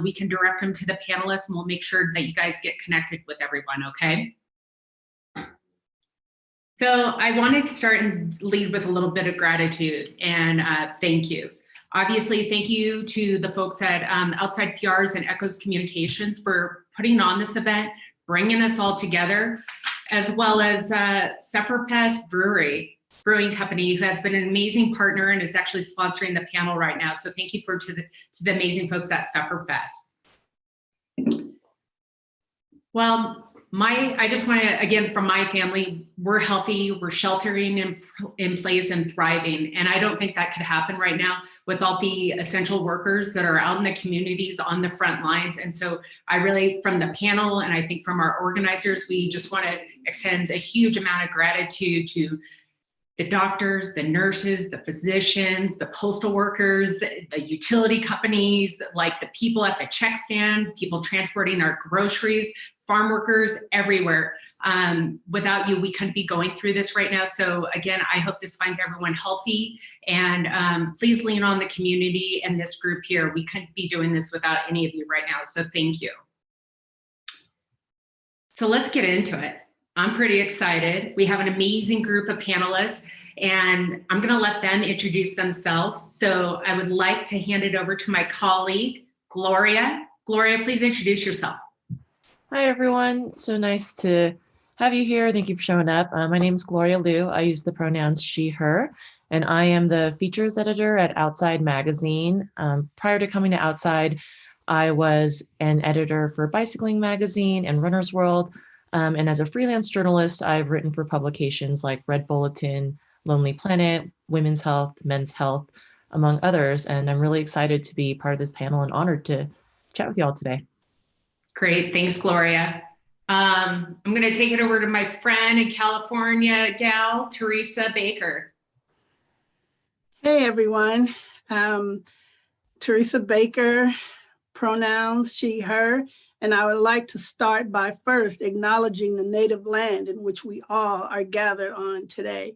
we can direct them to the panelists, and we'll make sure that you guys get connected with everyone, okay? So I wanted to start and lead with a little bit of gratitude and thank yous. Obviously, thank you to the folks at Outside PRs and Echoes Communications for putting on this event, bringing us all together, as well as Sufferfest Brewing Company, who has been an amazing partner and is actually sponsoring the panel right now. So thank you to the amazing folks at Sufferfest. Well, I just want to, again, from my family, we're healthy, we're sheltering in place and thriving. And I don't think that could happen right now without the essential workers that are out in the communities on the front lines. And so I really, from the panel, and I think from our organizers, we just want to extend a huge amount of gratitude to the doctors, the nurses, the physicians, the postal workers, the utility companies, like the people at the check stand, people transporting our groceries, farm workers everywhere. Without you, we couldn't be going through this right now. So again, I hope this finds everyone healthy, and please lean on the community and this group here. We couldn't be doing this without any of you right now, so thank you. So let's get into it. I'm pretty excited. We have an amazing group of panelists, and I'm gonna let them introduce themselves. So I would like to hand it over to my colleague, Gloria. Gloria, please introduce yourself. Hi, everyone. So nice to have you here. Thank you for showing up. My name is Gloria Liu. I use the pronouns she, her, and I am the features editor at Outside Magazine. Prior to coming to Outside, I was an editor for Bicycling Magazine and Runner's World. And as a freelance journalist, I've written for publications like Red Bulletin, Lonely Planet, Women's Health, Men's Health, among others. And I'm really excited to be part of this panel and honored to chat with you all today. Great, thanks, Gloria. I'm gonna take it over to my friend in California gal, Teresa Baker. Hey everyone, Teresa Baker, pronouns she, her, and I would like to start by first acknowledging the native land in which we all are gathered on today.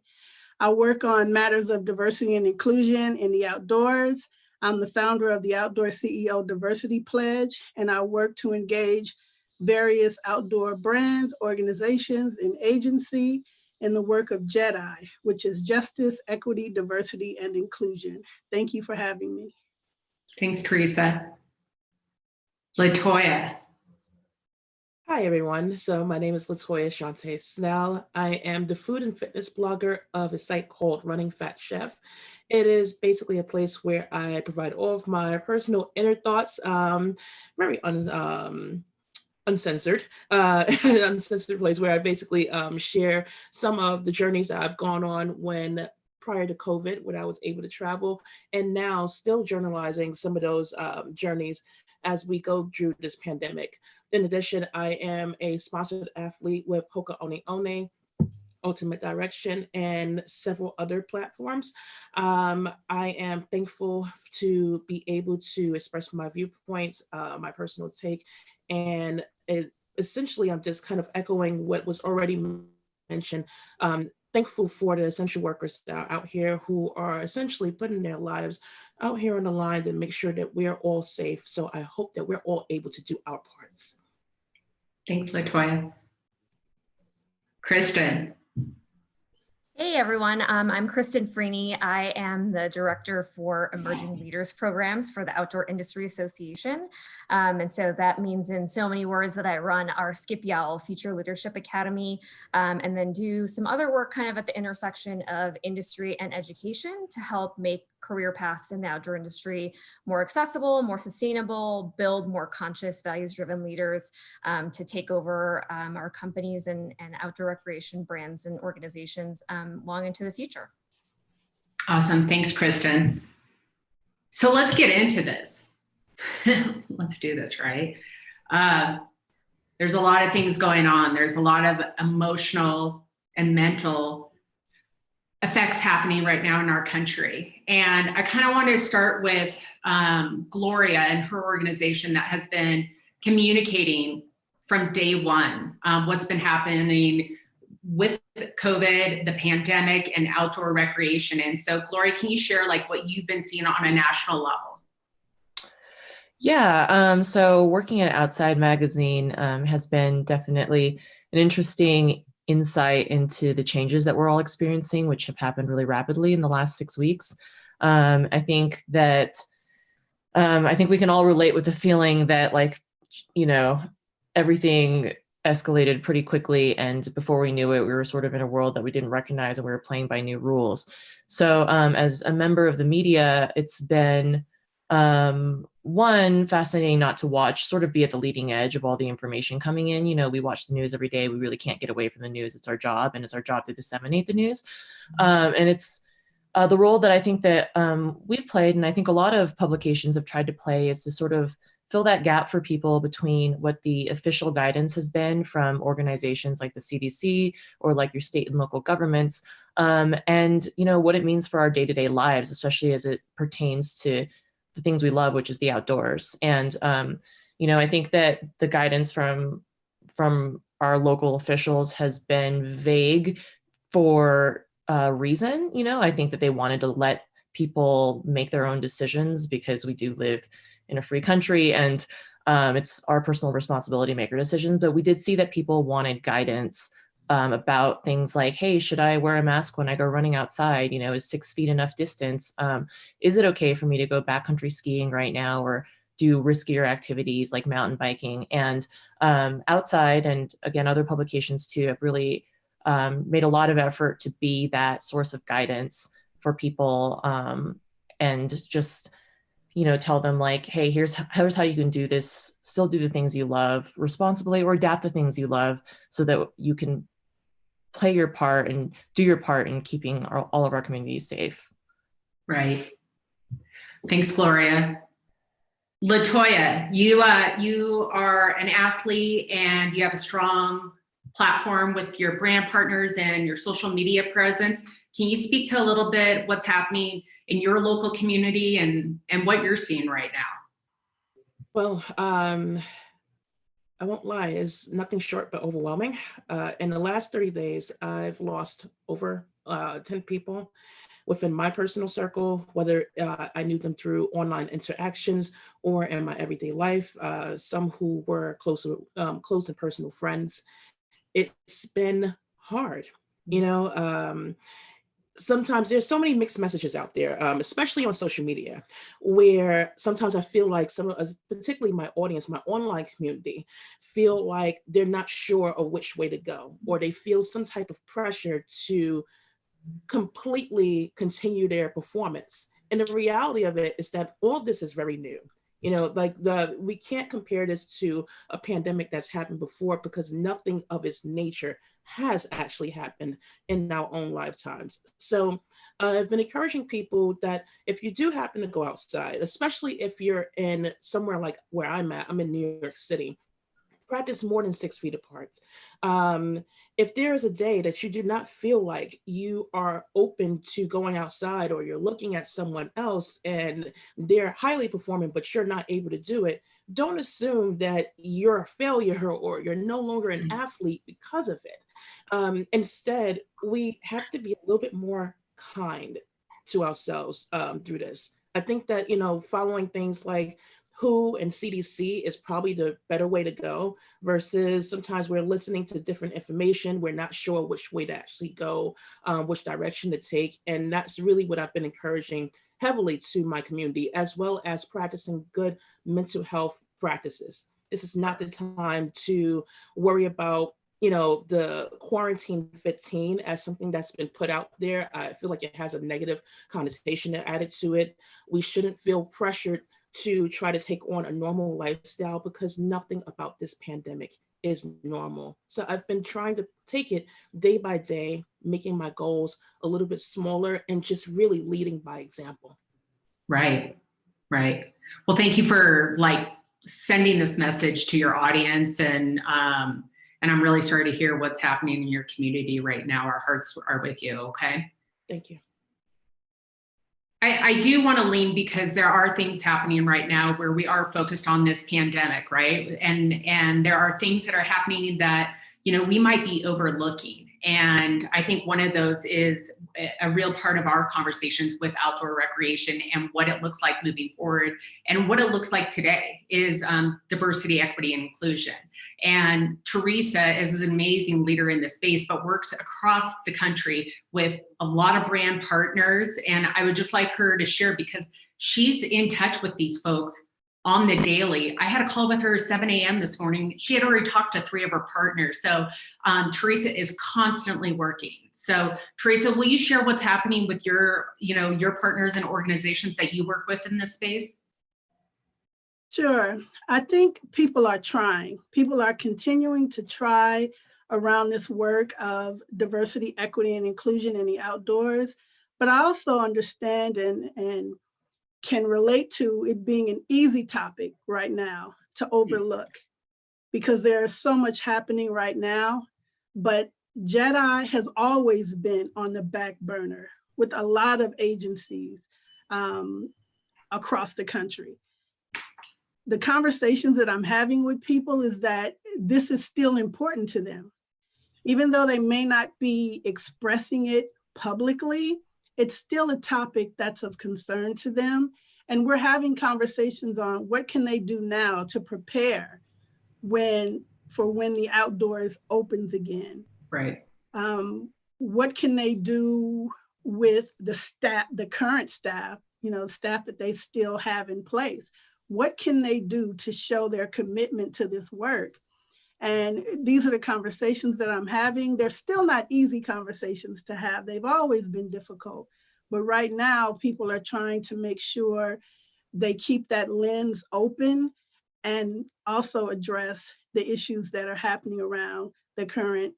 I work on matters of diversity and inclusion in the outdoors. I'm the founder of the Outdoor CEO Diversity Pledge, and I work to engage various outdoor brands, organizations, and agency in the work of JEDI, which is Justice, Equity, Diversity, and Inclusion. Thank you for having me. Thanks, Teresa. Latoya. Hi, everyone. So my name is Latoya Shante Snell. I am the food and fitness blogger of a site called Running Fat Chef. It is basically a place where I provide all of my personal inner thoughts, very uncensored, uncensored place where I basically share some of the journeys that I've gone on prior to COVID, when I was able to travel, and now still journalizing some of those journeys as we go through this pandemic. In addition, I am a sponsored athlete with Hoka One One, Ultimate Direction, and several other platforms. I am thankful to be able to express my viewpoints, my personal take, and essentially I'm just kind of echoing what was already mentioned. Thankful for the essential workers that are out here who are essentially putting their lives out here on the line to make sure that we're all safe. So I hope that we're all able to do our parts. Thanks, Latoya. Kristen. Hey everyone, I'm Kristen Freaney. I am the director for Emerging Leaders Programs for the Outdoor Industry Association. And so that means in so many words that I run our Skip Yowl Future Leadership Academy, and then do some other work kind of at the intersection of industry and education to help make career paths in the outdoor industry more accessible, more sustainable, build more conscious, values-driven leaders to take over our companies and outdoor recreation brands and organizations long into the future. Awesome, thanks, Kristen. So let's get into this. Let's do this, right? There's a lot of things going on. There's a lot of emotional and mental effects happening right now in our country. And I kind of want to start with Gloria and her organization that has been communicating from day one what's been happening with COVID, the pandemic, and outdoor recreation. And so Gloria, can you share like what you've been seeing on a national level? Yeah, so working at Outside Magazine has been definitely an interesting insight into the changes that we're all experiencing, which have happened really rapidly in the last 6 weeks. I think that I think we can all relate with the feeling that, like, you know, everything escalated pretty quickly, and before we knew it, we were sort of in a world that we didn't recognize, and we were playing by new rules. So as a member of the media, it's been one, fascinating not to watch, sort of be at the leading edge of all the information coming in. You know, we watch the news every day. We really can't get away from the news. It's our job, and it's our job to disseminate the news. And it's the role that I think that we've played, and I think a lot of publications have tried to play, is to sort of fill that gap for people between what the official guidance has been from organizations like the CDC or like your state and local governments, and, you know, what it means for our day-to-day lives, especially as it pertains to the things we love, which is the outdoors. And, you know, I think that the guidance from our local officials has been vague for a reason. You know, I think that they wanted to let people make their own decisions because we do live in a free country, and it's our personal responsibility to make our decisions. But we did see that people wanted guidance about things like, hey, should I wear a mask when I go running outside? You know, is 6 feet enough distance? Is it okay for me to go backcountry skiing right now, or do riskier activities like mountain biking? And Outside, and again, other publications too, have really made a lot of effort to be that source of guidance for people, and just, you know, tell them like, hey, here's how you can do this, still do the things you love responsibly, or adapt the things you love so that you can play your part and do your part in keeping all of our communities safe. Right. Thanks, Gloria. Latoya, you are an athlete, and you have a strong platform with your brand partners and your social media presence. Can you speak to a little bit what's happening in your local community and what you're seeing right now? Well, I won't lie, it's nothing short but overwhelming. In the last 30 days, I've lost over 10 people within my personal circle, whether I knew them through online interactions or in my everyday life, some who were close and personal friends. It's been hard, you know. Sometimes there's so many mixed messages out there, especially on social media, where sometimes I feel like some of us, particularly my audience, my online community, feel like they're not sure of which way to go, or they feel some type of pressure to completely continue their performance. And the reality of it is that all of this is very new. You know, like we can't compare this to a pandemic that's happened before, because nothing of its nature has actually happened in our own lifetimes. So I've been encouraging people that if you do happen to go outside, especially if you're in somewhere like where I'm at, I'm in New York City, practice more than 6 feet apart. If there is a day that you do not feel like you are open to going outside, or you're looking at someone else and they're highly performing, but you're not able to do it, don't assume that you're a failure or you're no longer an athlete because of it. Instead, we have to be a little bit more kind to ourselves through this. I think that, you know, following things like WHO and CDC is probably the better way to go, versus sometimes we're listening to different information. We're not sure which way to actually go, which direction to take. And that's really what I've been encouraging heavily to my community, as well as practicing good mental health practices. This is not the time to worry about, you know, the quarantine 15 as something that's been put out there. I feel like it has a negative connotation added to it. We shouldn't feel pressured to try to take on a normal lifestyle, because nothing about this pandemic is normal. So I've been trying to take it day by day, making my goals a little bit smaller and just really leading by example. Right. Well, thank you for sending this message to your audience, and I'm really sorry to hear what's happening in your community right now. Our hearts are with you. Okay. Thank you. I do want to lean, because there are things happening right now where we are focused on this pandemic, right? And there are things that are happening that, you know, we might be overlooking. And I think one of those is a real part of our conversations with outdoor recreation and what it looks like moving forward. And what it looks like today is diversity, equity, and inclusion. And Teresa is an amazing leader in this space, but works across the country with a lot of brand partners. And I would just like her to share, because she's in touch with these folks on the daily. I had a call with her 7 a.m. this morning. She had already talked to 3 of her partners. So Teresa is constantly working. So Teresa, will you share what's happening with your partners and organizations that you work with in this space? Sure. I think people are trying. People are continuing to try around this work of diversity, equity, and inclusion in the outdoors. But I also understand and can relate to it being an easy topic right now to overlook, because there's so much happening right now. But JEDI has always been on the back burner with a lot of agencies across the country. The conversations that I'm having with people is that this is still important to them. Even though they may not be expressing it publicly, it's still a topic that's of concern to them. And we're having conversations on what can they do now to prepare for when the outdoors opens again. Right. What can they do with the staff, the current staff, staff that they still have in place? What can they do to show their commitment to this work? And these are the conversations that I'm having. They're still not easy conversations to have. They've always been difficult. But right now, people are trying to make sure they keep that lens open and also address the issues that are happening around the current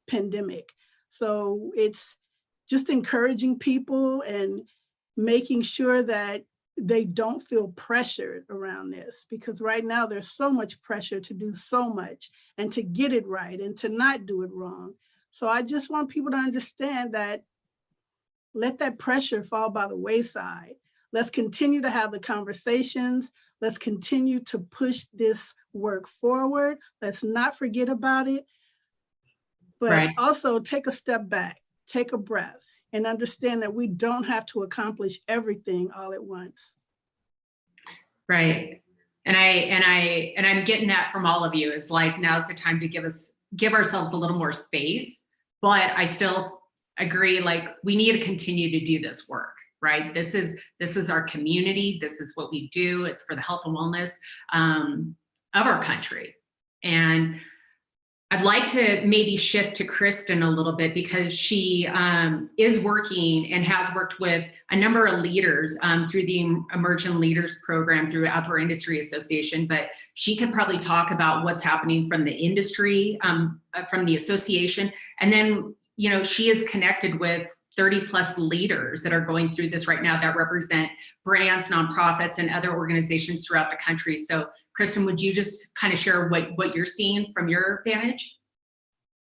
pandemic. So it's just encouraging people and making sure that they don't feel pressured around this, because right now there's so much pressure to do so much and to get it right and to not do it wrong. So I just want people to understand that let that pressure fall by the wayside. Let's continue to have the conversations. Let's continue to push this work forward. Let's not forget about it, but also take a step back, take a breath, and understand that we don't have to accomplish everything all at once. Right. And I'm getting that from all of you. It's like, now's the time to give ourselves a little more space, but I still agree, like, we need to continue to do this work, right? This is our community. This is what we do. It's for the health and wellness of our country. And I'd like to maybe shift to Kristen a little bit, because she is working and has worked with a number of leaders through the Emerging Leaders Program through Outdoor Industry Association, but she could probably talk about what's happening from the industry, from the association. And then, she is connected with 30 plus leaders that are going through this right now that represent brands, nonprofits, and other organizations throughout the country. So Kristen, would you just kind of share what you're seeing from your vantage?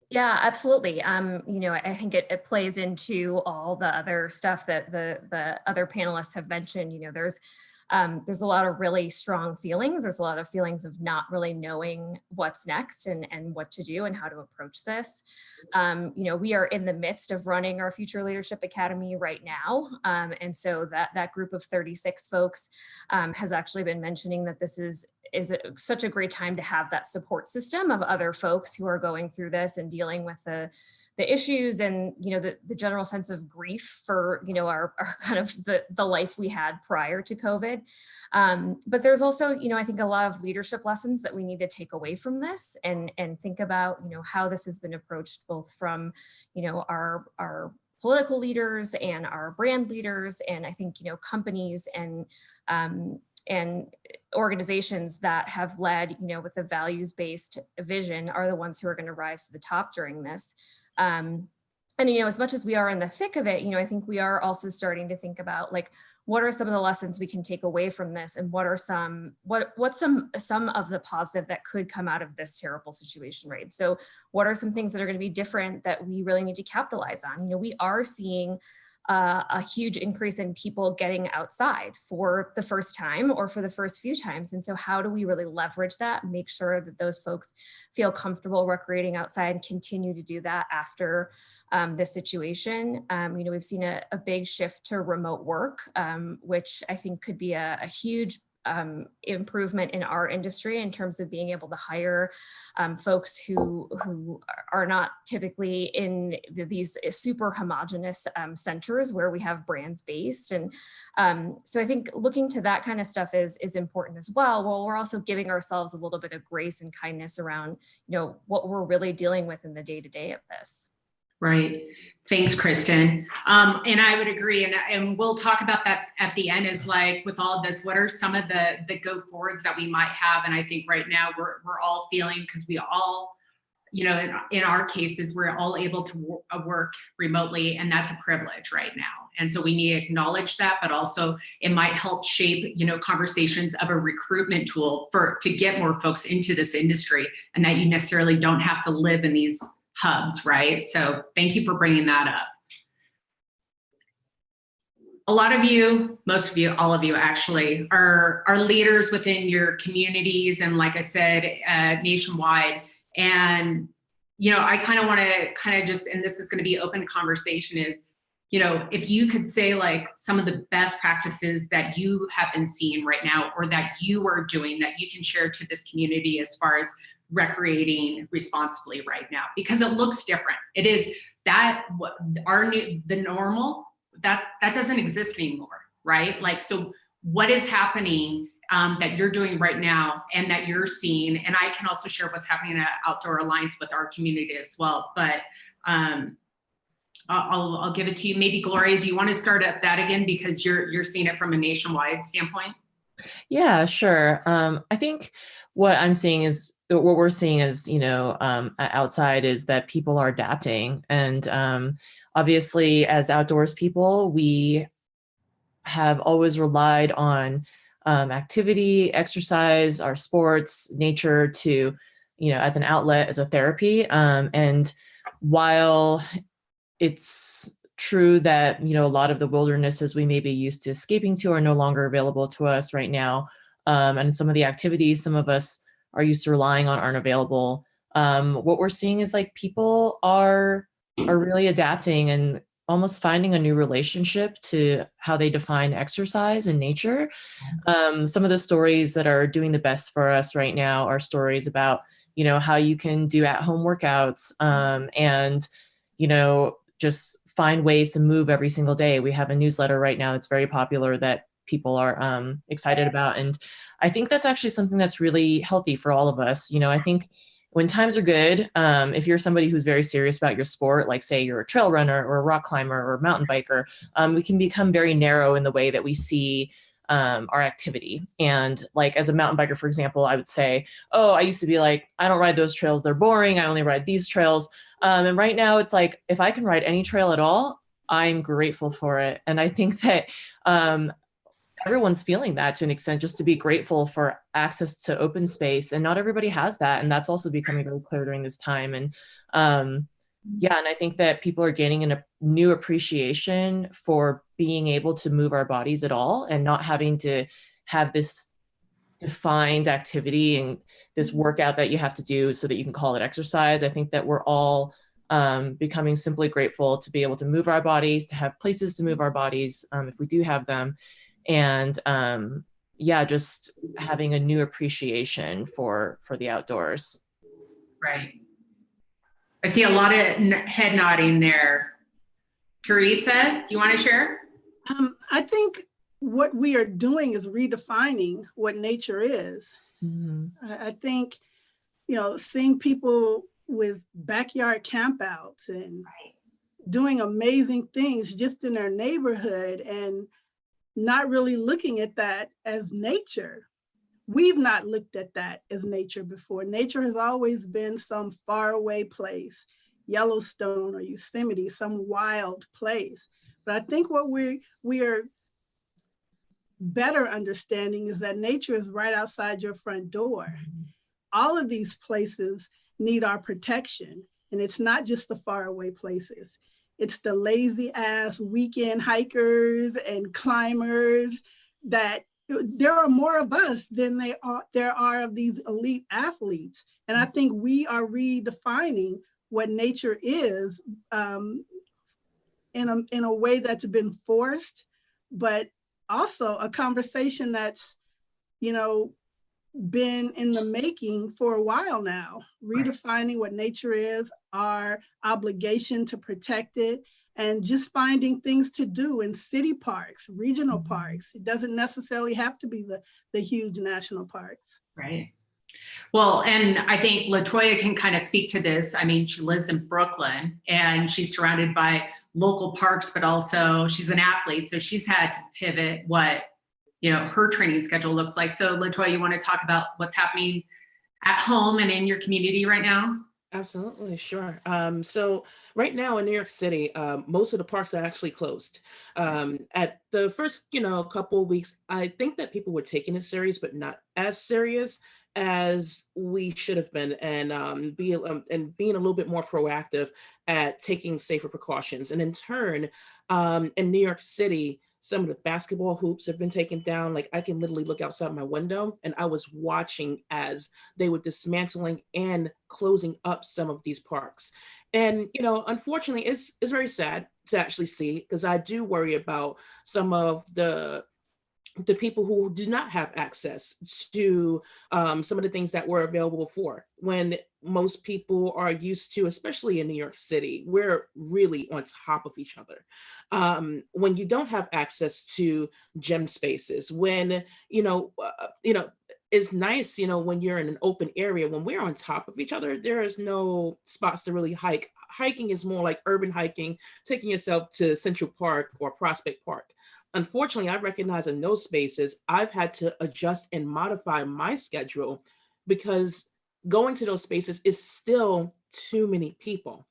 Yeah, absolutely. I think it plays into all the other stuff that the other panelists have mentioned. There's a lot of really strong feelings. There's a lot of feelings of not really knowing what's next and what to do and how to approach this. We are in the midst of running our Future Leadership Academy right now. And so that group of 36 folks has actually been mentioning that this is such a great time to have that support system of other folks who are going through this and dealing with the issues and, the general sense of grief for, our kind of the life we had prior to COVID. But there's also, I think a lot of leadership lessons that we need to take away from this and think about, how this has been approached both from, our political leaders and our brand leaders. And I think, companies and organizations that have led, with a values-based vision are the ones who are going to rise to the top during this. And, as much as we are in the thick of it, I think we are also starting to think about, like, what are some of the lessons we can take away from this, and what's some of the positive that could come out of this terrible situation, right? So what are some things that are going to be different that we really need to capitalize on? We are seeing a huge increase in people getting outside for the first time or for the first few times. And so how do we really leverage that and make sure that those folks feel comfortable recreating outside and continue to do that after this situation? We've seen a big shift to remote work, which I think could be a huge improvement in our industry in terms of being able to hire folks who are not typically in these super homogenous centers where we have brands based. And so I think looking to that kind of stuff is important as well. While we're also giving ourselves a little bit of grace and kindness around, what we're really dealing with in the day-to-day of this. Right. Thanks, Kristen. And I would agree. And we'll talk about that at the end, is like, with all of this, what are some of the go forwards that we might have? And I think right now we're all feeling, because we all, in our cases, we're all able to work remotely, and that's a privilege right now. And so we need to acknowledge that, but also it might help shape, conversations of a recruitment tool to get more folks into this industry, and that you necessarily don't have to live in these hubs, right? So thank you for bringing that up. A lot of you, most of you, all of you actually are leaders within your communities, and like I said, nationwide. And, I kind of want to just, and this is going to be open conversation, is, if you could say like some of the best practices that you have been seeing right now, or that you are doing, that you can share to this community as far as recreating responsibly right now, because it looks different. It is that the normal that doesn't exist anymore, right? Like, so what is happening that you're doing right now and that you're seeing? And I can also share what's happening at Outdoor Alliance with our community as well. But I'll give it to you. Maybe Gloria, do you want to start at that again, because you're seeing it from a nationwide standpoint? Yeah, sure. I think what we're seeing is, outside, is that people are adapting. And obviously, as outdoors people, we have always relied on activity, exercise, our sports, nature to, as an outlet, as a therapy. And while it's true that, a lot of the wildernesses we may be used to escaping to are no longer available to us right now, and some of the activities some of us are used to relying on aren't available, what we're seeing is like people are really adapting and almost finding a new relationship to how they define exercise and nature. Some of the stories that are doing the best for us right now are stories about, how you can do at-home workouts, and, just find ways to move every single day. We have a newsletter right now that's very popular that people are excited about. And I think that's actually something that's really healthy for all of us. I think when times are good, if you're somebody who's very serious about your sport, like say you're a trail runner or a rock climber or a mountain biker, we can become very narrow in the way that we see our activity. And like, as a mountain biker, for example, I would say, oh, I used to be like, I don't ride those trails, they're boring, I only ride these trails. And right now it's like, if I can ride any trail at all, I'm grateful for it. And I think that everyone's feeling that to an extent, just to be grateful for access to open space. And not everybody has that. And that's also becoming very clear during this time. And and I think that people are gaining a new appreciation for being able to move our bodies at all, and not having to have this defined activity and this workout that you have to do so that you can call it exercise. I think that we're all becoming simply grateful to be able to move our bodies, to have places to move our bodies if we do have them. And just having a new appreciation for the outdoors. Right. I see a lot of head nodding there. Teresa, do you want to share? I think what we are doing is redefining what nature is. Mm-hmm. I think, seeing people with backyard campouts and doing amazing things just in their neighborhood, and not really looking at that as nature. We've not looked at that as nature before. Nature has always been some faraway place, Yellowstone or Yosemite, some wild place. But I think what we are better understanding is that nature is right outside your front door. All of these places need our protection. And it's not just the faraway places. It's the lazy ass weekend hikers and climbers that there are more of us than there are of these elite athletes. And I think we are redefining what nature is in a way that's been forced, but also a conversation that's, been in the making for a while now, redefining what nature is, our obligation to protect it, and just finding things to do in city parks, regional parks. It doesn't necessarily have to be the huge national parks. Right. Well, and I think Latoya can kind of speak to this. I mean, she lives in Brooklyn and she's surrounded by local parks, but also she's an athlete. So she's had to pivot what, her training schedule looks like. So Latoya, you want to talk about what's happening at home and in your community right now? Absolutely, sure. So right now in New York City, most of the parks are actually closed. At the first, couple of weeks, I think that people were taking it serious, but not as serious as we should have been, and being a little bit more proactive at taking safer precautions. And in turn, in New York City, some of the basketball hoops have been taken down. Like, I can literally look outside my window and I was watching as they were dismantling and closing up some of these parks. And, unfortunately, it's very sad to actually see, because I do worry about some of the people who do not have access to some of the things that were available before, when most people are used to, especially in New York City, we're really on top of each other. When you don't have access to gym spaces, when, it's nice, when you're in an open area, when we're on top of each other, there is no spots to really hike. Hiking is more like urban hiking, taking yourself to Central Park or Prospect Park. Unfortunately, I recognize in those spaces, I've had to adjust and modify my schedule because going to those spaces is still too many people.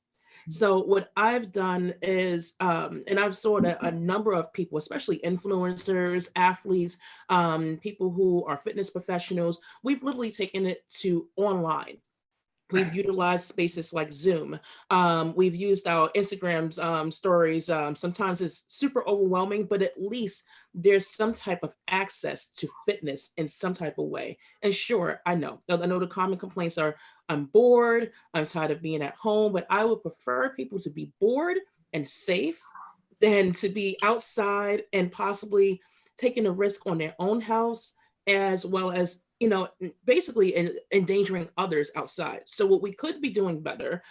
So what I've done is, and I've saw that a number of people, especially influencers, athletes, people who are fitness professionals, we've literally taken it to online. We've utilized spaces like Zoom. We've used our Instagram stories. Sometimes it's super overwhelming, but at least there's some type of access to fitness in some type of way. And sure, I know the common complaints are, I'm bored, I'm tired of being at home, but I would prefer people to be bored and safe than to be outside and possibly taking a risk on their own house, as well as basically endangering others outside. So what we could be doing better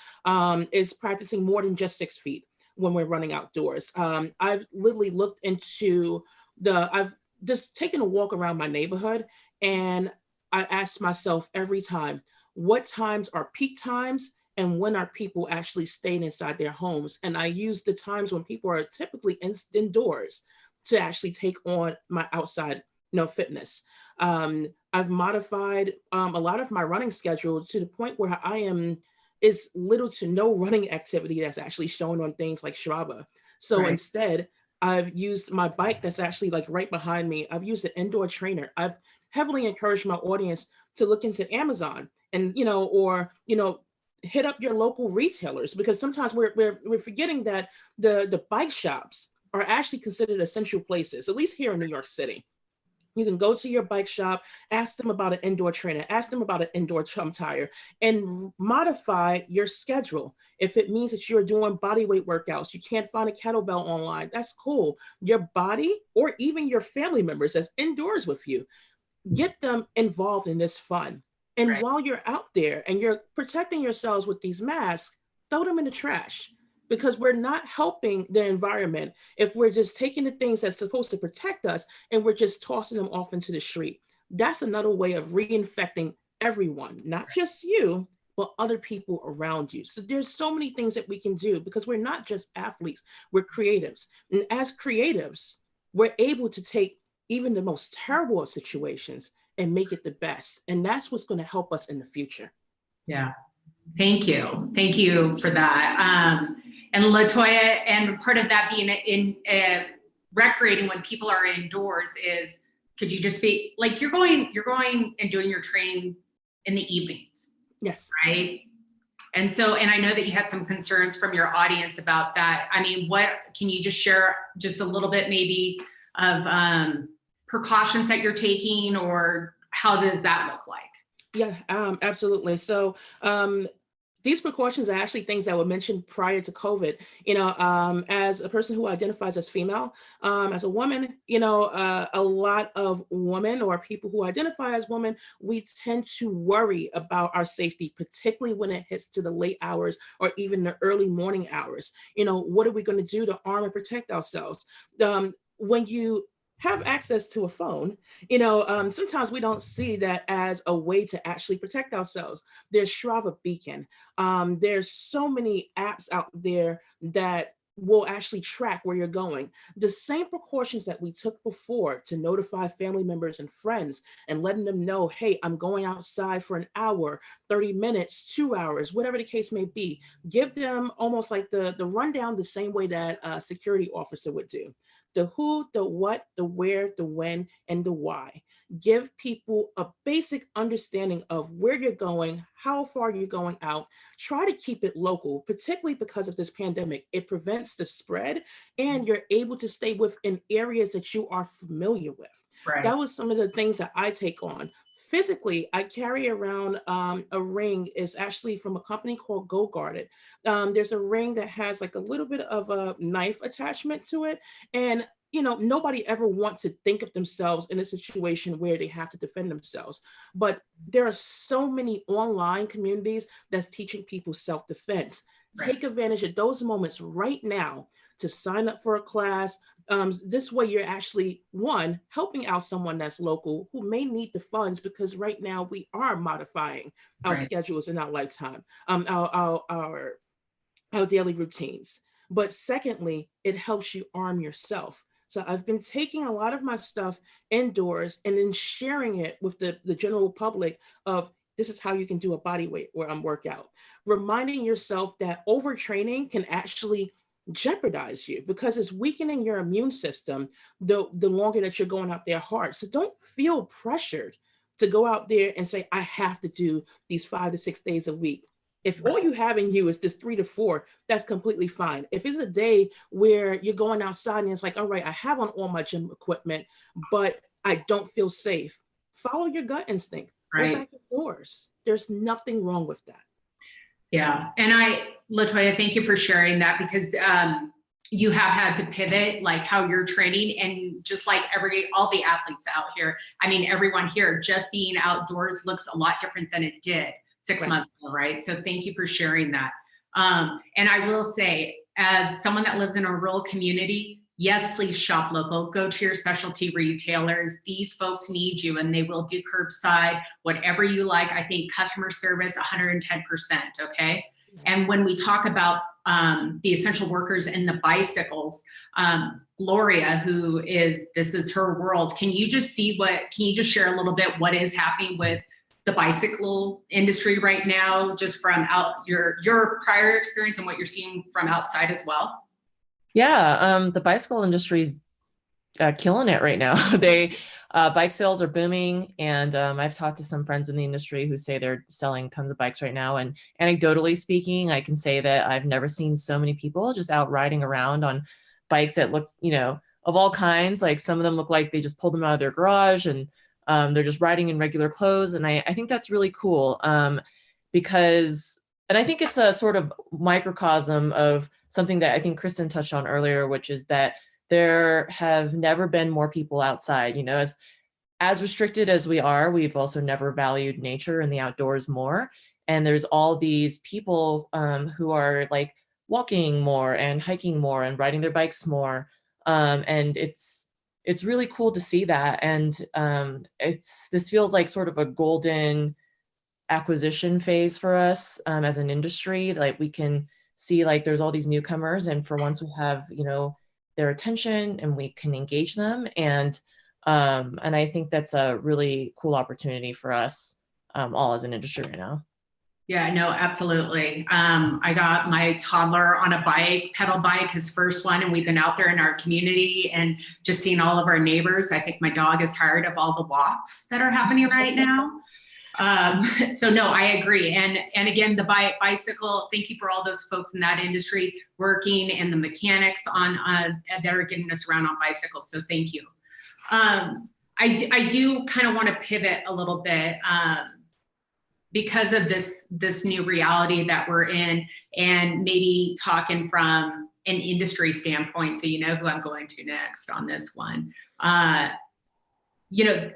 is practicing more than just 6 feet when we're running outdoors. I've literally looked into I've just taken a walk around my neighborhood, and I ask myself every time, what times are peak times and when are people actually staying inside their homes? And I use the times when people are typically indoors to actually take on my outside fitness. I've modified a lot of my running schedule to the point where is little to no running activity that's actually shown on things like Strava. So instead, I've used my bike that's actually like right behind me. I've used an indoor trainer. I've heavily encouraged my audience to look into Amazon and, hit up your local retailers, because sometimes we're forgetting that the bike shops are actually considered essential places, at least here in New York City. You can go to your bike shop, ask them about an indoor trainer, ask them about an indoor tire, and modify your schedule. If it means that you're doing body weight workouts, you can't find a kettlebell online, that's cool. Your body, or even your family members that's indoors with you, get them involved in this fun. And while you're out there and you're protecting yourselves with these masks, throw them in the trash. Because we're not helping the environment if we're just taking the things that's supposed to protect us and we're just tossing them off into the street. That's another way of reinfecting everyone, not just you, but other people around you. So there's so many things that we can do, because we're not just athletes, we're creatives. And as creatives, we're able to take even the most terrible of situations and make it the best. And that's what's going to help us in the future. Yeah. Thank you. Thank you for that. And Latoya, and part of that being in recreating when people are indoors is, could you just be like, you're going and doing your training in the evenings? Yes. Right. And so, and I know that you had some concerns from your audience about that. I mean, what can you just share just a little bit maybe of precautions that you're taking, or how does that look like? Yeah, absolutely. So these precautions are actually things that were mentioned prior to COVID. As a person who identifies as female, as a woman, a lot of women or people who identify as women, we tend to worry about our safety, particularly when it hits to the late hours or even the early morning hours. What are we going to do to arm and protect ourselves? When you have access to a phone, sometimes we don't see that as a way to actually protect ourselves. There's Strava Beacon. There's so many apps out there that will actually track where you're going. The same precautions that we took before to notify family members and friends and letting them know, hey, I'm going outside for an hour, 30 minutes, 2 hours, whatever the case may be. Give them almost like the rundown the same way that a security officer would do. The who, the what, the where, the when, and the why. Give people a basic understanding of where you're going, how far you're going out. Try to keep it local, particularly because of this pandemic. It prevents the spread, and you're able to stay within areas that you are familiar with. Right. That was some of the things that I take on. Physically, I carry around a ring. It's actually from a company called Go Guarded. There's a ring that has like a little bit of a knife attachment to it. And nobody ever wants to think of themselves in a situation where they have to defend themselves. But there are so many online communities that's teaching people self-defense. Right. Take advantage of those moments right now to sign up for a class. This way you're actually, one, helping out someone that's local who may need the funds, because right now we are modifying our Right. schedules in our lifetime, our daily routines. But secondly, it helps you arm yourself. So I've been taking a lot of my stuff indoors and then sharing it with the general public of, this is how you can do a body weight workout. Reminding yourself that overtraining can actually jeopardize you because it's weakening your immune system the longer that you're going out there hard. So don't feel pressured to go out there and say, I have to do these 5 to 6 days a week. If all you have in you is this 3 to 4, that's completely fine. If it's a day where you're going outside and it's like, all right, I have on all my gym equipment, but I don't feel safe, follow your gut instinct. Right. Go back indoors. There's nothing wrong with that. Yeah. And Latoya, thank you for sharing that, because you have had to pivot, like how you're training, and just like all the athletes out here, I mean, everyone here, just being outdoors looks a lot different than it did 6 Right. months ago, right? So thank you for sharing that. And I will say, as someone that lives in a rural community, yes, please shop local, go to your specialty retailers. These folks need you, and they will do curbside, whatever you like. I think customer service, 110%, okay? And when we talk about the essential workers and the bicycles, Gloria, this is her world. Can you just share a little bit what is happening with the bicycle industry right now, just from your prior experience and what you're seeing from outside as well? Yeah, the bicycle industry is killing it right now. Bike sales are booming, and I've talked to some friends in the industry who say they're selling tons of bikes right now. And anecdotally speaking, I can say that I've never seen so many people just out riding around on bikes that look, of all kinds. Like some of them look like they just pulled them out of their garage, and they're just riding in regular clothes. And I think that's really cool because I think it's a sort of microcosm of something that I think Kristen touched on earlier, which is that there have never been more people outside. As restricted as we are, we've also never valued nature and the outdoors more. And there's all these people who are like walking more and hiking more and riding their bikes more. And it's really cool to see that. And this feels like sort of a golden acquisition phase for us as an industry. Like we can see like there's all these newcomers, and for once we have, their attention and we can engage them. And I think that's a really cool opportunity for us all as an industry right now. Yeah, no, absolutely. I got my toddler on a pedal bike, his first one, and we've been out there in our community and just seeing all of our neighbors. I think my dog is tired of all the walks that are happening right now. So no, I agree. And again, the bicycle, thank you for all those folks in that industry working and the mechanics on that are getting us around on bicycles. So thank you. I do kind of want to pivot a little bit because of this new reality that we're in, and maybe talking from an industry standpoint. So you know who I'm going to next on this one. You know,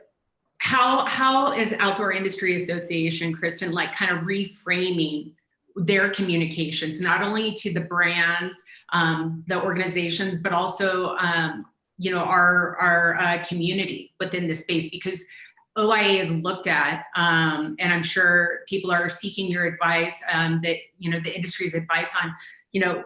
how is Outdoor Industry Association, Kristen, like kind of reframing their communications, not only to the brands, the organizations, but also, you know, our community within the space? Because OIA is looked at, and I'm sure people are seeking your advice, that, you know, the industry's advice on, you know,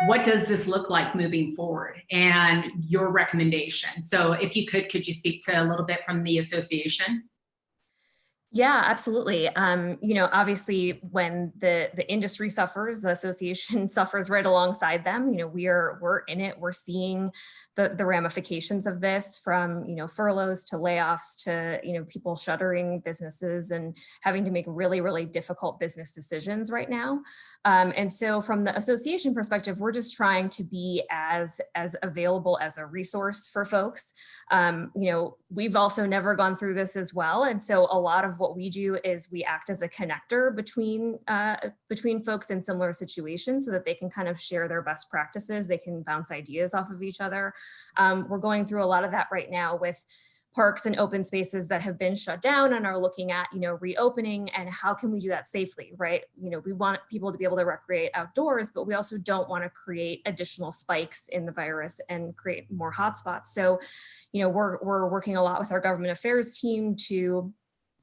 what does this look like moving forward, and your recommendation. So if you could you speak to a little bit from the association? Yeah, absolutely. You know, obviously when the industry suffers, the association suffers right alongside them. You know, we're in it, we're seeing the ramifications of this, from, you know, furloughs to layoffs to, you know, people shuttering businesses and having to make really, really difficult business decisions right now. And so from the association perspective, we're just trying to be as available as a resource for folks. You know, we've also never gone through this as well. And so a lot of what we do is we act as a connector between folks in similar situations, so that they can kind of share their best practices. They can bounce ideas off of each other. We're going through a lot of that right now with parks and open spaces that have been shut down and are looking at, you know, reopening, and how can we do that safely, right? You know, we want people to be able to recreate outdoors, but we also don't want to create additional spikes in the virus and create more hotspots. So, you know, we're working a lot with our government affairs team to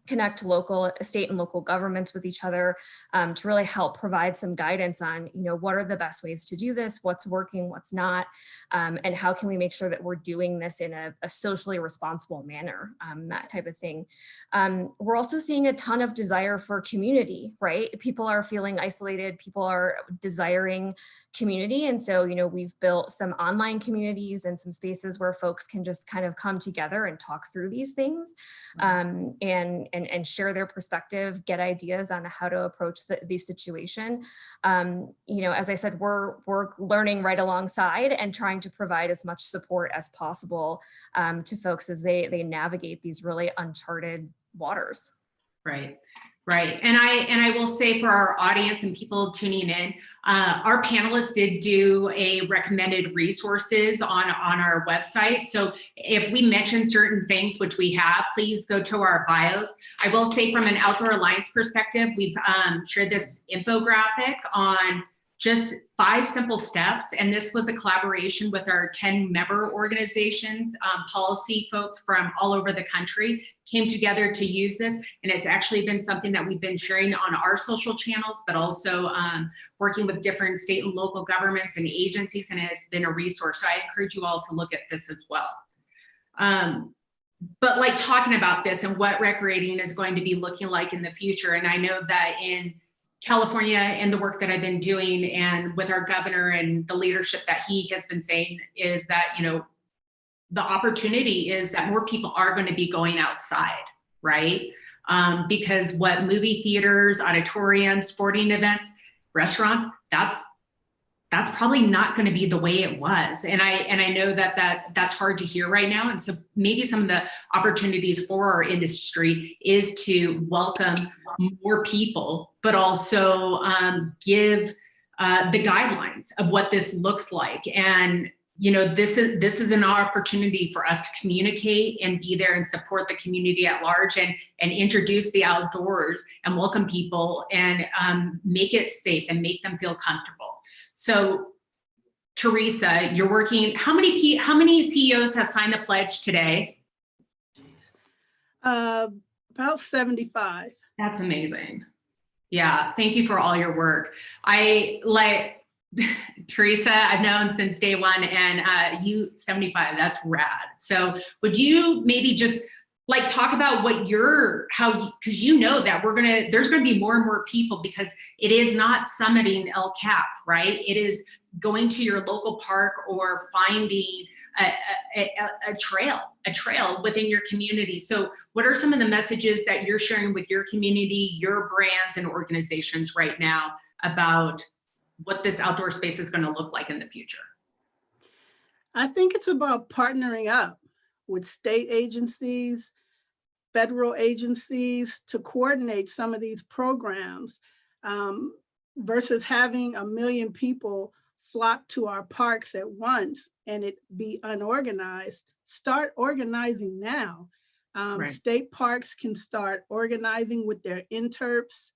connect local, state and local governments with each other, to really help provide some guidance on, you know, what are the best ways to do this, what's working, what's not, and how can we make sure that we're doing this in a socially responsible manner, that type of thing. We're also seeing a ton of desire for community, right? People are feeling isolated, people are desiring community. And so, you know, we've built some online communities and some spaces where folks can just kind of come together and talk through these things, and share their perspective, get ideas on how to approach the situation. You know, as I said, we're learning right alongside and trying to provide as much support as possible to folks as they navigate these really uncharted waters. Right. Right. And I will say, for our audience and people tuning in, our panelists did do a recommended resources on our website. So if we mention certain things, which we have, please go to our bios. I will say, from an Outdoor Alliance perspective, we've shared this infographic on just 5 simple steps. And this was a collaboration with our 10 member organizations, policy folks from all over the country came together to use this. And it's actually been something that we've been sharing on our social channels, but also working with different state and local governments and agencies, and it's been a resource. So I encourage you all to look at this as well. But like, talking about this and what recreating is going to be looking like in the future. And I know that in California, and the work that I've been doing, and with our governor and the leadership that he has been saying, is that, you know, the opportunity is that more people are going to be going outside, right? Because what movie theaters, auditoriums, sporting events, restaurants, that's probably not going to be the way it was. And I know that's hard to hear right now. And so maybe some of the opportunities for our industry is to welcome more people, but also give the guidelines of what this looks like. And, you know, this is an opportunity for us to communicate and be there and support the community at large, and introduce the outdoors and welcome people, and make it safe and make them feel comfortable. So, Teresa, you're working, how many CEOs have signed the pledge today? About 75. That's amazing. Yeah, thank you for all your work. I like Teresa, I've known since day one, and you 75, that's rad. So would you maybe just like talk about what because you know that there's gonna be more and more people, because it is not summiting El Cap, right? It is going to your local park or finding a trail within your community. So what are some of the messages that you're sharing with your community, your brands and organizations right now about what this outdoor space is going to look like in the future? I think it's about partnering up with state agencies, federal agencies to coordinate some of these programs, versus having 1 million people flock to our parks at once and it be unorganized. Start organizing now. Right. State parks can start organizing with their interps,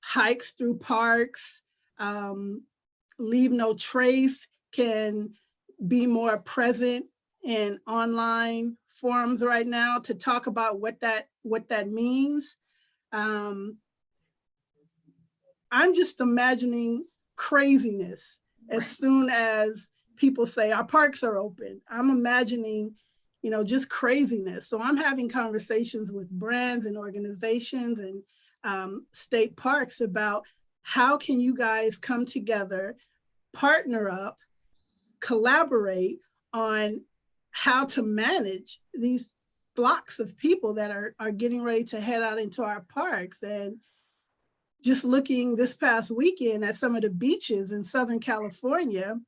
hikes through parks, Leave No Trace can be more present in online forums right now to talk about what that means. I'm just imagining craziness as soon as people say our parks are open. I'm imagining, just craziness. So I'm having conversations with brands and organizations and state parks about how can you guys come together, partner up, collaborate on how to manage these flocks of people that are getting ready to head out into our parks. And just looking this past weekend at some of the beaches in Southern California,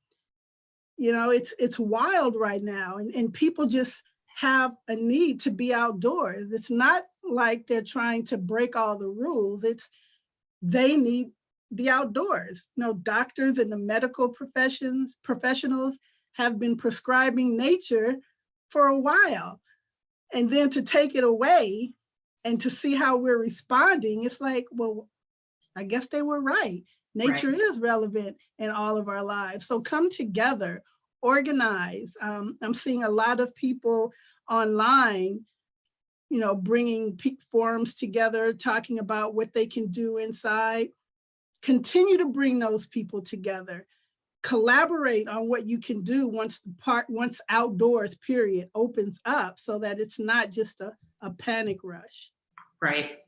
it's wild right now. And people just have a need to be outdoors. It's not like they're trying to break all the rules. They need the outdoors. Doctors and the medical professionals have been prescribing nature for a while. And then to take it away and to see how we're responding, it's like, well, I guess they were right. Nature is relevant in all of our lives. So come together, organize. I'm seeing a lot of people online, bringing forums together, talking about what they can do inside. Continue to bring those people together. Collaborate on what you can do once outdoors period opens up, so that it's not just a panic rush. Right.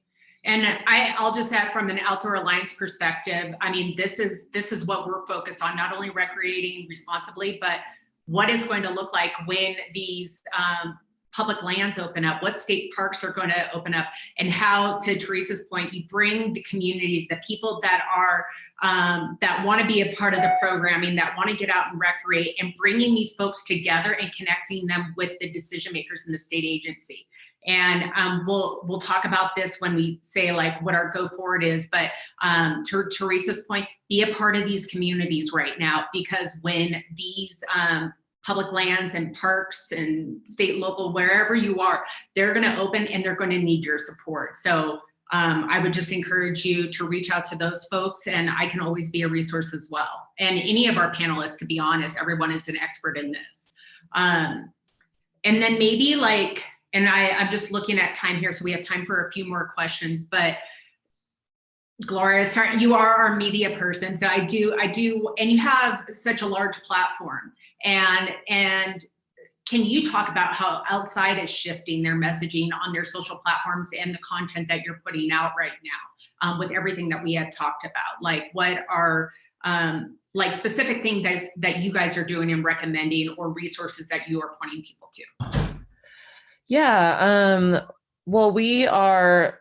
And I'll just add, from an Outdoor Alliance perspective, I mean, this is what we're focused on, not only recreating responsibly, but what is going to look like when these public lands open up, what state parks are going to open up, and how, to Teresa's point, you bring the community, the people that are that want to be a part of the programming, that want to get out and recreate, and bringing these folks together and connecting them with the decision makers in the state agency. And we'll talk about this when we say like what our go forward is, but to Teresa's point, be a part of these communities right now, because when these public lands and parks and state, local, wherever you are, they're going to open and they're going to need your support. So I would just encourage you to reach out to those folks, and I can always be a resource as well. And any of our panelists, to be honest, everyone is an expert in this. And then maybe like, and I'm just looking at time here, so we have time for a few more questions, but Gloria, sorry, you are our media person. So I do, and you have such a large platform, and can you talk about how Outside is shifting their messaging on their social platforms and the content that you're putting out right now, with everything that we had talked about? Like, what are like specific things that you guys are doing and recommending, or resources that you are pointing people to? Yeah, well, we are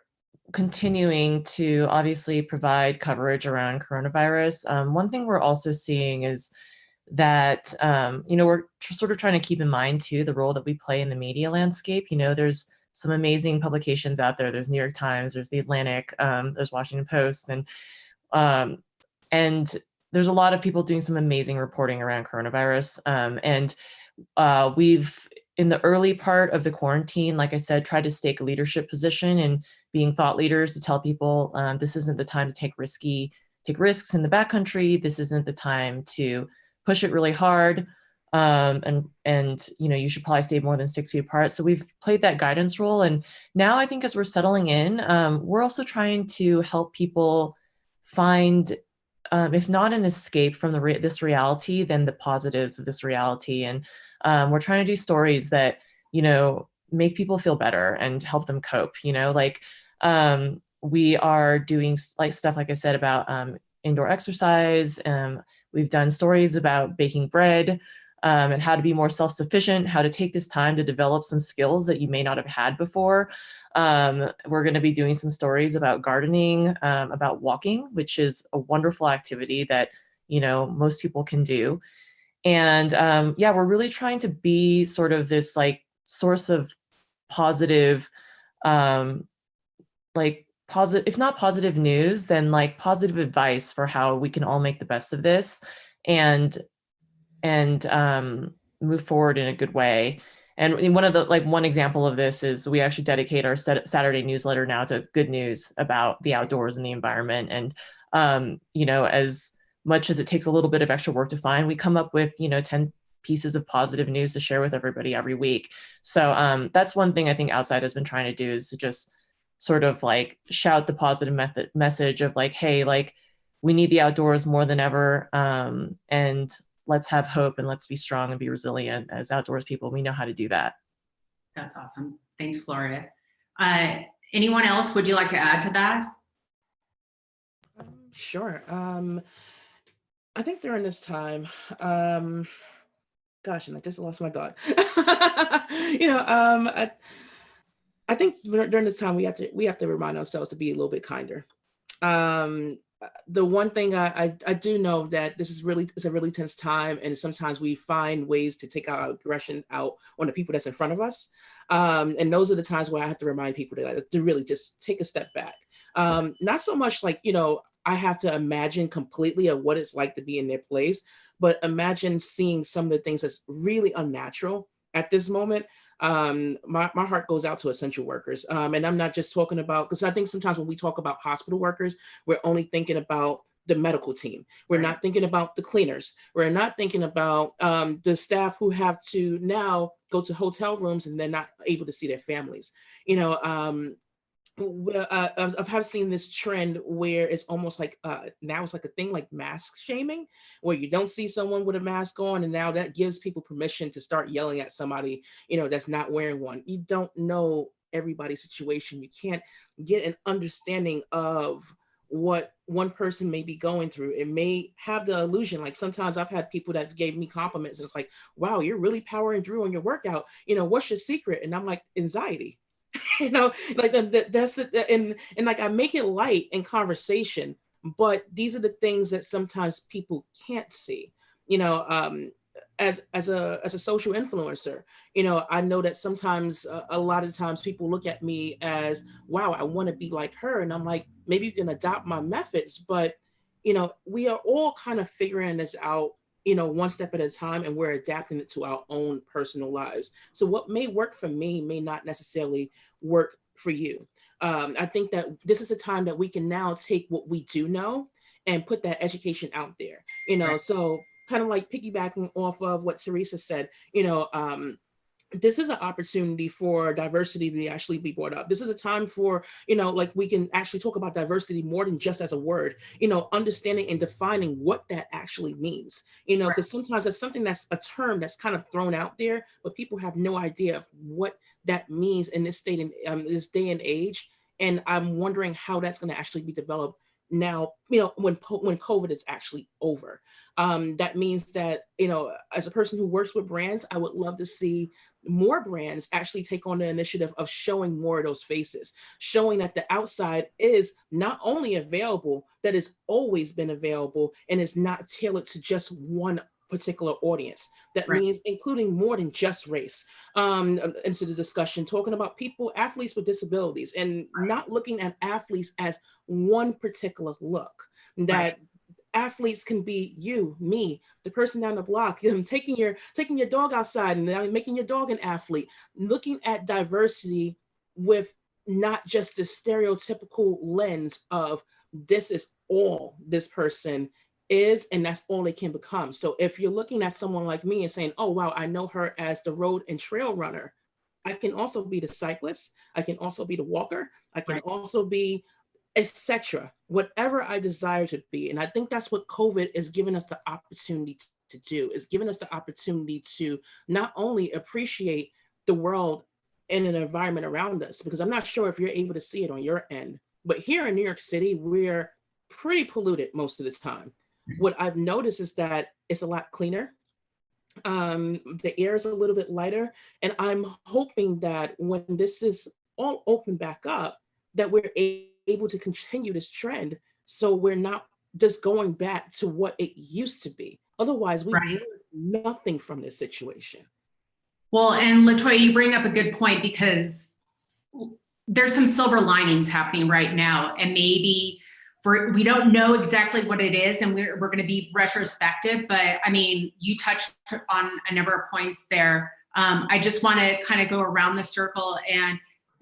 continuing to obviously provide coverage around coronavirus. One thing we're also seeing is that, we're sort of trying to keep in mind too, the role that we play in the media landscape. There's some amazing publications out there. There's New York Times, there's The Atlantic, there's Washington Post, and there's a lot of people doing some amazing reporting around coronavirus. And we've, in the early part of the quarantine, like I said, tried to take a leadership position and being thought leaders to tell people this isn't the time to take risks in the backcountry. This isn't the time to push it really hard. And you should probably stay more than 6 feet apart. So we've played that guidance role. And now I think as we're settling in, we're also trying to help people find, if not an escape from this reality, then the positives of this reality. And we're trying to do stories that, make people feel better and help them cope. We are doing stuff, like I said, about indoor exercise. We've done stories about baking bread. and how to be more self-sufficient, how to take this time to develop some skills that you may not have had before. We're going to be doing some stories about gardening, about walking, which is a wonderful activity that, you know, most people can do. And yeah, we're really trying to be sort of this like source of positive, like positive, if not positive news, then like positive advice for how we can all make the best of this and move forward in a good way. And one of the, like one example of this is we actually dedicate our Saturday newsletter now to good news about the outdoors and the environment. And, you know, as much as it takes a little bit of extra work to find, we come up with, you know, 10 pieces of positive news to share with everybody every week. So that's one thing I think Outside has been trying to do, is to just sort of like shout the positive message of like, hey, like we need the outdoors more than ever. And let's have hope and let's be strong and be resilient as outdoors people. We know how to do that. That's awesome. Thanks, Gloria. Anyone else would you like to add to that? Sure. I think during this time, gosh, and I just lost my thought. You know, I think during this time we have to remind ourselves to be a little bit kinder. The one thing I do know that this is it's a really tense time, and sometimes we find ways to take our aggression out on the people that's in front of us. And those are the times where I have to remind people to really just take a step back. Not so much like, you know, I have to imagine completely of what it's like to be in their place, but imagine seeing some of the things that's really unnatural at this moment. My heart goes out to essential workers. And I'm not just talking about, because I think sometimes when we talk about hospital workers, we're only thinking about the medical team. We're Right. not thinking about the cleaners. We're not thinking about the staff who have to now go to hotel rooms and they're not able to see their families. You know, I've seen this trend where it's almost like now it's like a thing like mask shaming, where you don't see someone with a mask on, and now that gives people permission to start yelling at somebody, you know, that's not wearing one. You don't know everybody's situation. You can't get an understanding of what one person may be going through. It may have the illusion, like sometimes I've had people that gave me compliments and it's like, wow, you're really powering through on your workout. You know, what's your secret? And I'm like, anxiety. You know, like that's the and like I make it light in conversation, but these are the things that sometimes people can't see. You know, as a social influencer, you know, I know that sometimes a lot of times people look at me as, wow, I want to be like her, and I'm like, maybe you can adopt my methods, but you know, we are all kind of figuring this out, you know, one step at a time, and we're adapting it to our own personal lives. So what may work for me may not necessarily work for you. I think that this is a time that we can now take what we do know and put that education out there, you know. Right. So kind of like piggybacking off of what Teresa said, you know, this is an opportunity for diversity to actually be brought up. This is a time for, you know, like we can actually talk about diversity more than just as a word, you know, understanding and defining what that actually means, you know, because sometimes that's something that's a term that's kind of thrown out there, but people have no idea of what that means in this state and this day and age. And I'm wondering how that's going to actually be developed now, you know, when COVID is actually over. That means that, you know, as a person who works with brands, I would love to see more brands actually take on the initiative of showing more of those faces, showing that the outside is not only available, that it's always been available and is not tailored to just one particular audience. That Right. means including more than just race into the discussion, talking about people, athletes with disabilities, and not looking at athletes as one particular look. That athletes can be you, me, the person down the block, taking your dog outside and making your dog an athlete, looking at diversity with not just the stereotypical lens of this is all this person is, and that's all they can become. So if you're looking at someone like me and saying, oh, wow, I know her as the road and trail runner, I can also be the cyclist. I can also be the walker. I can also be etc., whatever I desire to be. And I think that's what COVID is giving us the opportunity to do, is giving us the opportunity to not only appreciate the world and an environment around us, because I'm not sure if you're able to see it on your end, but here in New York City, we're pretty polluted most of the time. What I've noticed is that it's a lot cleaner. The air is a little bit lighter. And I'm hoping that when this is all open back up, that we're able to continue this trend. So we're not just going back to what it used to be. Otherwise, we've Right. learned nothing from this situation. Well, and Latoya, you bring up a good point, because there's some silver linings happening right now, and maybe we don't know exactly what it is, and we're going to be retrospective, but I mean, you touched on a number of points there. I just want to kind of go around the circle, and,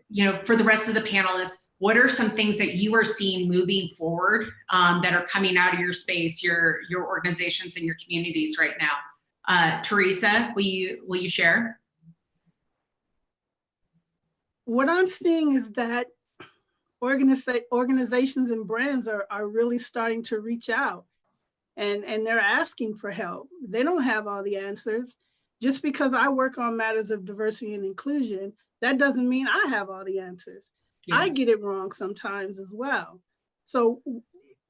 you know, for the rest of the panelists, what are some things that you are seeing moving forward that are coming out of your space, your organizations and your communities right now? Teresa, will you share? What I'm seeing is that organizations and brands are really starting to reach out, and they're asking for help. They don't have all the answers. Just because I work on matters of diversity and inclusion, that doesn't mean I have all the answers. Yeah. I get it wrong sometimes as well. So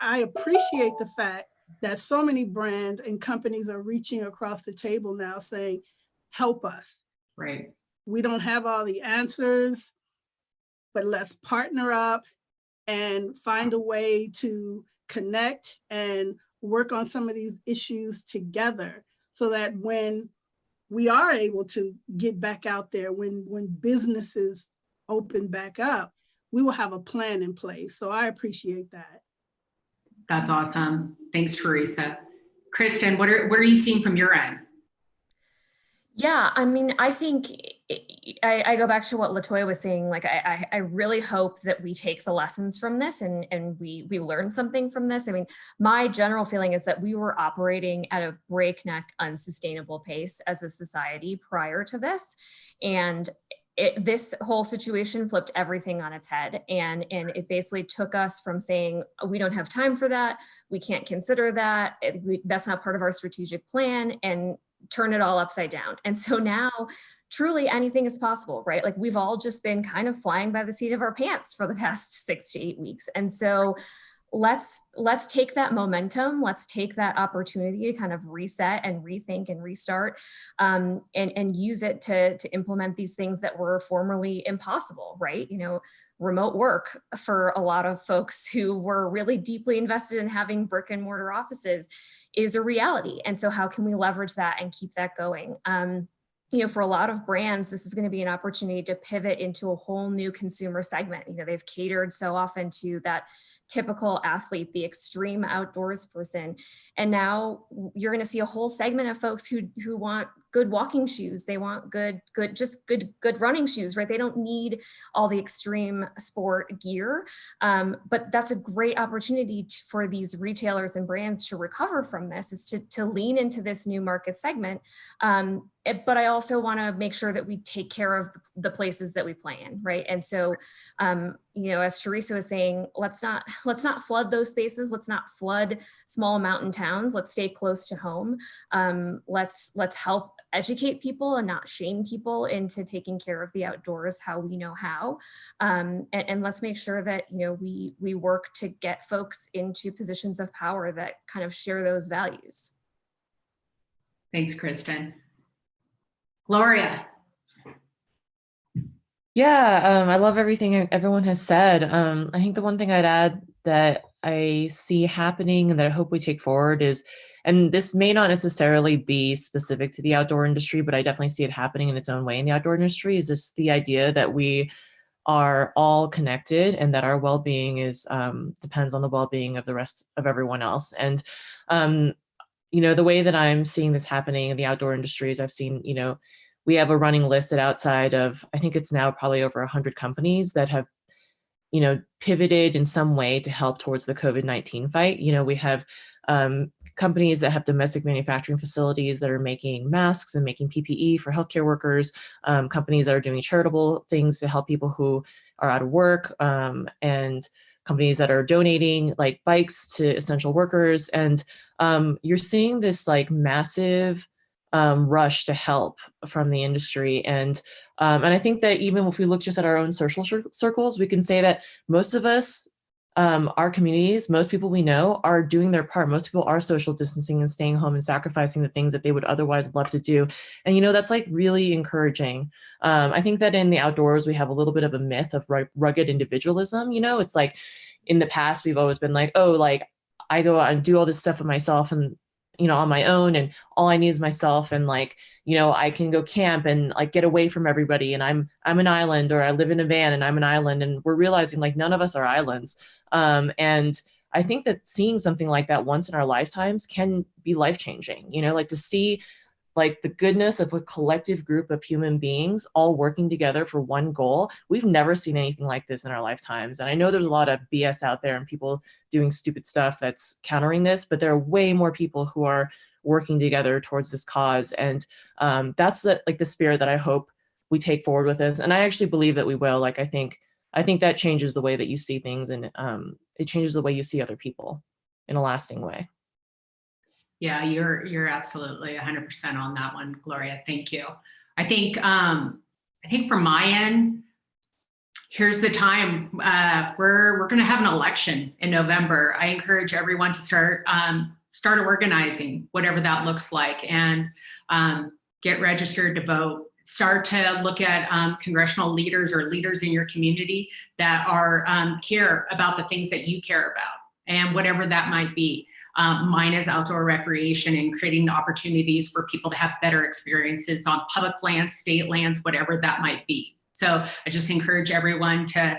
I appreciate the fact that so many brands and companies are reaching across the table now saying, help us. Right. We don't have all the answers, but let's partner up and find a way to connect and work on some of these issues together, so that when we are able to get back out there, when businesses open back up, we will have a plan in place. So I appreciate that. That's awesome. Thanks, Teresa. Kristen, what are you seeing from your end? Yeah, I mean, I think I go back to what Latoya was saying. Like, I really hope that we take the lessons from this and we learn something from this. I mean, my general feeling is that we were operating at a breakneck, unsustainable pace as a society prior to this. And this whole situation flipped everything on its head. And it basically took us from saying, we don't have time for that, we can't consider that, that's not part of our strategic plan, and turn it all upside down. And so now truly anything is possible, right? Like, we've all just been kind of flying by the seat of our pants for the past 6 to 8 weeks. And so let's take that momentum, let's take that opportunity to kind of reset and rethink and restart, and use it to implement these things that were formerly impossible, right? You know, remote work for a lot of folks who were really deeply invested in having brick and mortar offices is a reality. And so how can we leverage that and keep that going? You know, for a lot of brands, this is going to be an opportunity to pivot into a whole new consumer segment. You know, they've catered so often to that typical athlete, the extreme outdoors person. And now you're going to see a whole segment of folks who want good walking shoes. They want good running shoes, right? They don't need all the extreme sport gear. But that's a great opportunity for these retailers and brands to recover from this, is to lean into this new market segment. But I also want to make sure that we take care of the places that we play in, right? And so, you know, as Teresa was saying, let's not flood those spaces. Let's not flood small mountain towns. Let's stay close to home. Let's help educate people and not shame people into taking care of the outdoors how we know how. And let's make sure that, you know, we work to get folks into positions of power that kind of share those values. Thanks, Kristen. Gloria. Yeah, I love everything everyone has said. I think the one thing I'd add that I see happening and that I hope we take forward is, and this may not necessarily be specific to the outdoor industry, but I definitely see it happening in its own way in the outdoor industry, is this the idea that we are all connected and that our well-being is depends on the well-being of the rest of everyone else. And you know, the way that I'm seeing this happening in the outdoor industry is I've seen, you know, we have a running list at outside of, I think it's now probably over 100 companies that have, you know, pivoted in some way to help towards the COVID-19 fight. You know, we have companies that have domestic manufacturing facilities that are making masks and making PPE for healthcare workers, companies that are doing charitable things to help people who are out of work, and companies that are donating like bikes to essential workers. And you're seeing this like massive rush to help from the industry. And I think that even if we look just at our own social circles, we can say that most of us our communities, most people we know are doing their part. Most people are social distancing and staying home and sacrificing the things that they would otherwise love to do. And, you know, that's like really encouraging. I think that in the outdoors, we have a little bit of a myth of rugged individualism. You know, it's like in the past, we've always been like, oh, like I go out and do all this stuff with myself and, you know, on my own, and all I need is myself. And like, you know, I can go camp and like get away from everybody. And I'm an island, or I live in a van and I'm an island. And we're realizing like none of us are islands. And I think that seeing something like that once in our lifetimes can be life-changing, you know, like to see like the goodness of a collective group of human beings all working together for one goal. We've never seen anything like this in our lifetimes. And I know there's a lot of BS out there and people doing stupid stuff that's countering this, but there are way more people who are working together towards this cause. And that's like the spirit that I hope we take forward with this. And I actually believe that we will. Like, I think that changes the way that you see things, and it changes the way you see other people in a lasting way. Yeah, you're absolutely 100% on that one, Gloria. Thank you. I think from my end, here's the time. We're going to have an election in November. I encourage everyone to start organizing, whatever that looks like, and get registered to vote. Start to look at congressional leaders or leaders in your community that are care about the things that you care about, and whatever that might be. Mine is outdoor recreation and creating opportunities for people to have better experiences on public lands, state lands, whatever that might be. So I just encourage everyone to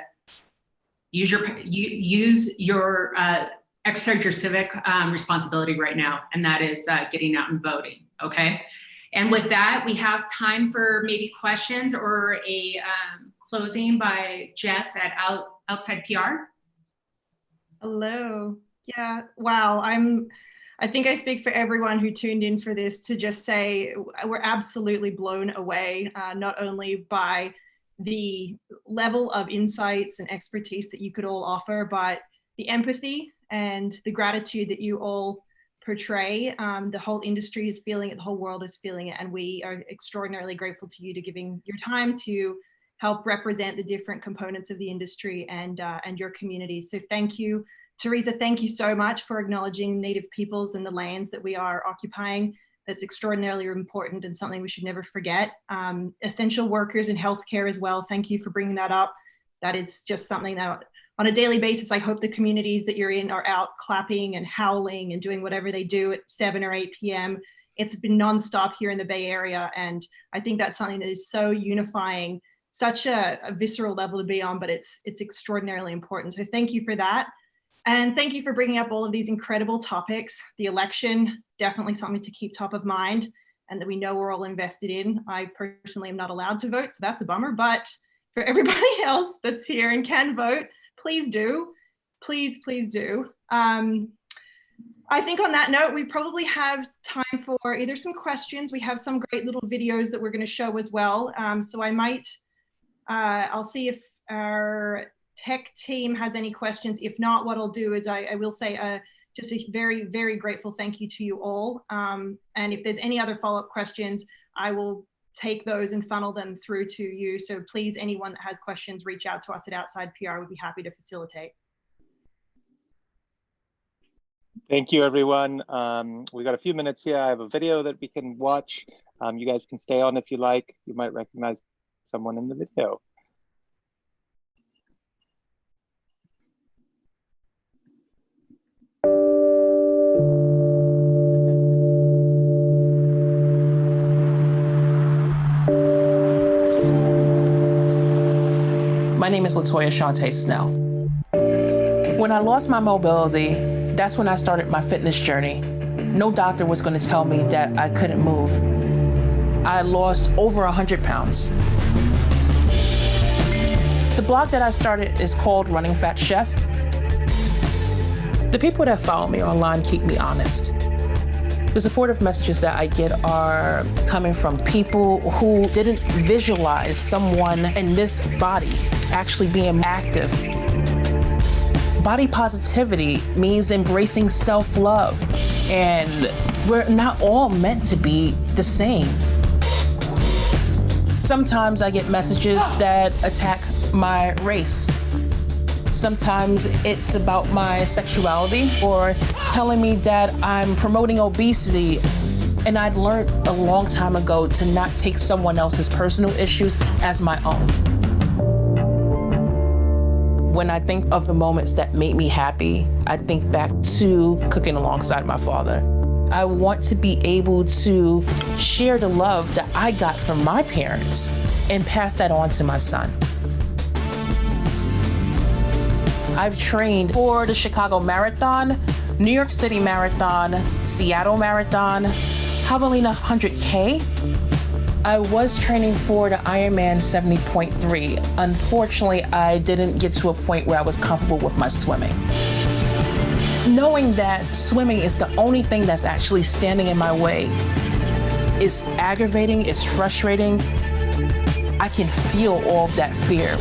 exercise your civic responsibility right now, and that is getting out and voting. Okay. And with that, we have time for maybe questions or a closing by Jess at Outside PR. Hello. Yeah, wow. I think I speak for everyone who tuned in for this to just say we're absolutely blown away, not only by the level of insights and expertise that you could all offer, but the empathy and the gratitude that you all portray. The whole industry is feeling it, the whole world is feeling it, and we are extraordinarily grateful to you to giving your time to help represent the different components of the industry and your community. So thank you. Teresa, thank you so much for acknowledging Native peoples and the lands that we are occupying. That's extraordinarily important and something we should never forget. Essential workers in healthcare as well. Thank you for bringing that up. That is just something that on a daily basis, I hope the communities that you're in are out clapping and howling and doing whatever they do at 7 or 8 p.m. It's been nonstop here in the Bay Area. And I think that's something that is so unifying, such a visceral level to be on, but it's extraordinarily important. So thank you for that. And thank you for bringing up all of these incredible topics. The election, definitely something to keep top of mind and that we know we're all invested in. I personally am not allowed to vote, so that's a bummer. But for everybody else that's here and can vote, please do. Please, please do. I think on that note, we probably have time for either some questions. We have some great little videos that we're going to show as well. So I might, I'll see if our tech team has any questions. If not, what I'll do is I will say just a very, very grateful thank you to you all. And if there's any other follow-up questions, I will take those and funnel them through to you. So please, anyone that has questions, reach out to us at Outside PR. We'd be happy to facilitate. Thank you, everyone. We got a few minutes here. I have a video that we can watch. You guys can stay on if you like. You might recognize someone in the video. My name is Latoya Shantae Snell. When I lost my mobility, that's when I started my fitness journey. No doctor was going to tell me that I couldn't move. I lost over 100 pounds. The blog that I started is called Running Fat Chef. The people that follow me online keep me honest. The supportive messages that I get are coming from people who didn't visualize someone in this body actually being active. Body positivity means embracing self-love, and we're not all meant to be the same. Sometimes I get messages that attack my race. Sometimes it's about my sexuality or telling me that I'm promoting obesity. And I'd learned a long time ago to not take someone else's personal issues as my own. When I think of the moments that made me happy, I think back to cooking alongside my father. I want to be able to share the love that I got from my parents and pass that on to my son. I've trained for the Chicago Marathon, New York City Marathon, Seattle Marathon, Javelina 100K. I was training for the Ironman 70.3. Unfortunately, I didn't get to a point where I was comfortable with my swimming. Knowing that swimming is the only thing that's actually standing in my way is aggravating, it's frustrating. I can feel all of that fear.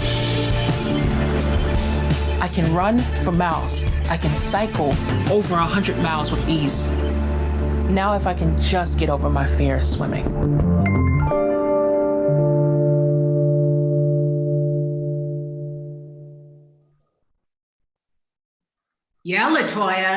I can run for miles. I can cycle over 100 miles with ease. Now if I can just get over my fear of swimming. Yeah, Latoya.